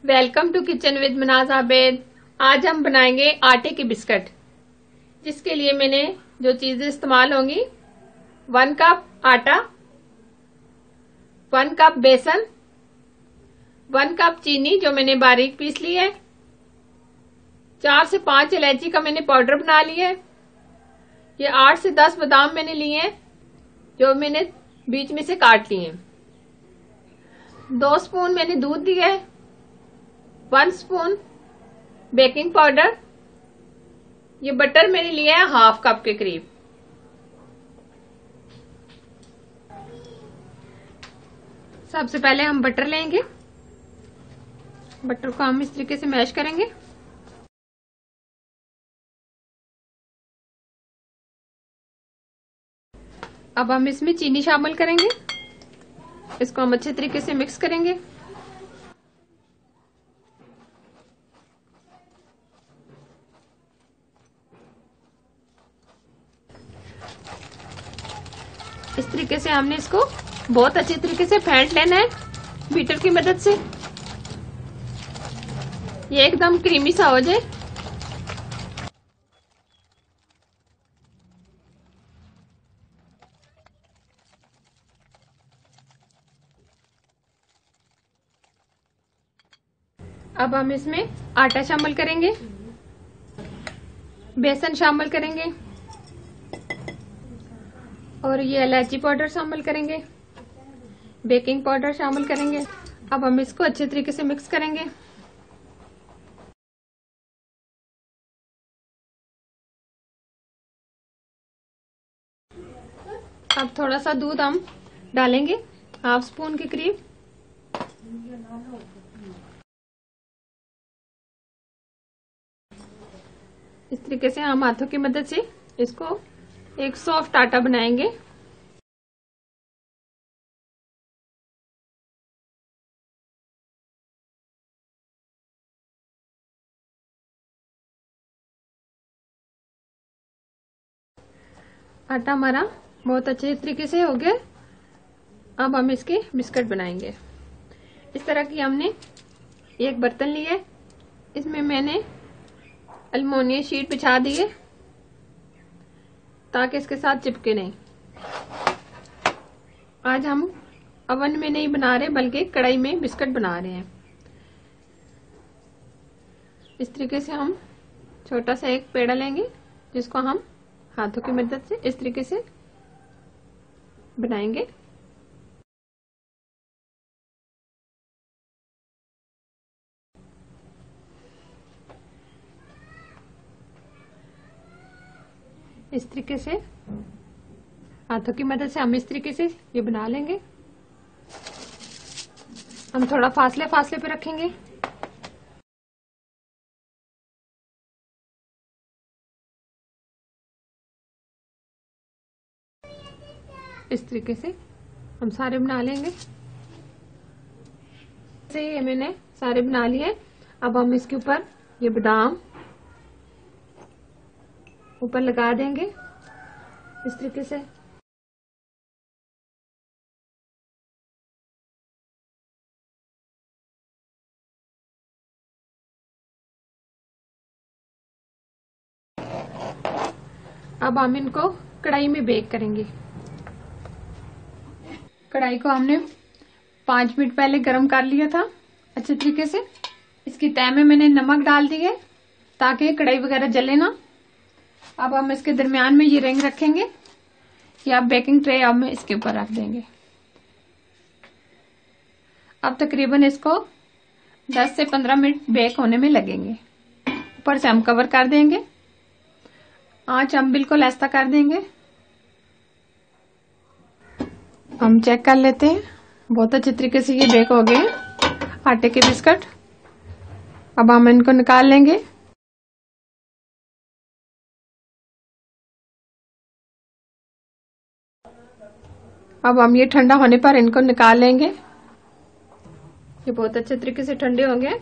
Welcome to kitchen with Manaj Abed. आज हम बनाएंगे आटे की बिस्किट। जिसके लिए मैंने जो चीजें इस्तेमाल होंगी, 1 कप आटा, 1 कप बेसन, 1 कप चीनी जो मैंने बारीक पीस ली है, 4 से 5 इलायची का मैंने पाउडर बना लिया है। ये 8 से 10 बादाम मैंने लिए हैं जो मैंने बीच में से काट लिए हैं। 2 स्पून मैंने दूध दिया है, 1 स्पून बेकिंग पाउडर, ये बटर मैंने लिया है हाफ कप के करीब। सबसे पहले हम बटर लेंगे, बटर को हम इस तरीके से मैश करेंगे। अब हम इसमें चीनी शामिल करेंगे, इसको हम अच्छे तरीके से मिक्स करेंगे। इस तरीके से हमने इसको बहुत अच्छे तरीके से फेंट लेना है बीटर की मदद से, ये एकदम क्रीमी सा हो जाए। अब हम इसमें आटा शामिल करेंगे, बेसन शामिल करेंगे और ये इलायची पाउडर शामिल करेंगे, बेकिंग पाउडर शामिल करेंगे। अब हम इसको अच्छे तरीके से मिक्स करेंगे। अब थोड़ा सा दूध हम डालेंगे, हाफ स्पून के करीब। इस तरीके से हम हाथों की मदद से इसको एक सॉफ्ट आटा बनाएंगे। आटा हमारा बहुत अच्छे तरीके से हो गया। अब हम इसके बिस्किट बनाएंगे। इस तरह की हमने एक बर्तन लिया, इसमें मैंने अल्युमिनियम शीट बिछा दी है ताकि इसके साथ चिपके नहीं। आज हम ओवन में नहीं बना रहे बल्कि कढ़ाई में बिस्किट बना रहे हैं। इस तरीके से हम छोटा सा एक पेड़ा लेंगे जिसको हम हाथों की मदद से इस तरीके से बनाएंगे। इस तरीके से हाथों की मदद से हम इस तरीके से ये बना लेंगे। हम थोड़ा फासले फासले पे रखेंगे। इस तरीके से हम सारे बना लेंगे। से ये मैंने सारे बना लिए। अब हम इसके ऊपर ये बादाम ऊपर लगा देंगे इस तरीके से। अब हम इनको कढ़ाई में बेक करेंगे। कढ़ाई को हमने 5 मिनट पहले गर्म कर लिया था अच्छे तरीके से। इसकी तह में मैंने नमक डाल दी है ताकि कढ़ाई वगैरह जले ना। अब हम इसके दरमियान में ये रिंग रखेंगे या बेकिंग ट्रे अब हम इसके ऊपर रख देंगे। अब तकरीबन इसको 10 से 15 मिनट बेक होने में लगेंगे। ऊपर से हम कवर कर देंगे, आंच हम बिल्कुल ऐसा कर देंगे। हम चेक कर लेते हैं, बहुत अच्छे तरीके से ये बेक हो गए आटे के बिस्किट। अब हम इनको निकाल लेंगे। अब हम ये ठंडा होने पर इनको निकाल लेंगे। ये बहुत अच्छे तरीके से ठंडे होंगे।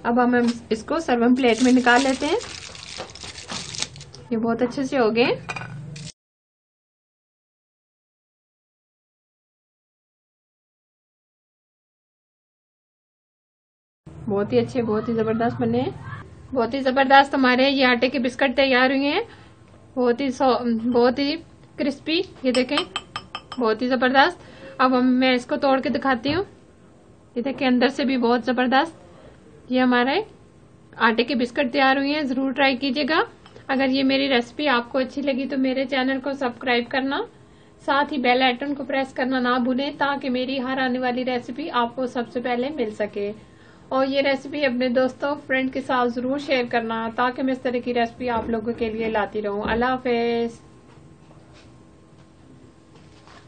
अब हम इसको सर्विंग प्लेट में निकाल लेते हैं। ये बहुत अच्छे से हो गए। बहुत ही अच्छे, बहुत ही जबरदस्त बने हैं। बहुत ही जबरदस्त हमारे ये आटे के बिस्किट तैयार हुए हैं। बहुत ही क्रिस्पी, ये देखें, बहुत ही जबरदस्त। अब मैं इसको तोड़ के दिखाती हूँ। ये देखें, अंदर से भी बहुत जबरदस्त ये हमारे आटे के बिस्किट तैयार हुए हैं। जरूर ट्राई कीजिएगा। अगर ये मेरी रेसिपी आपको अच्छी लगी तो मेरे चैनल को सब्सक्राइब करना, साथ ही बेल आइकन को प्रेस करना ना भूलें, ताकि मेरी हर आने वाली रेसिपी आपको सबसे पहले मिल सके। और ये रेसिपी अपने दोस्तों, फ्रेंड के साथ जरूर शेयर करना, ताकि मैं इस तरह की रेसिपी आप लोगों के लिए लाती रहूं। अल्लाह हाफिज।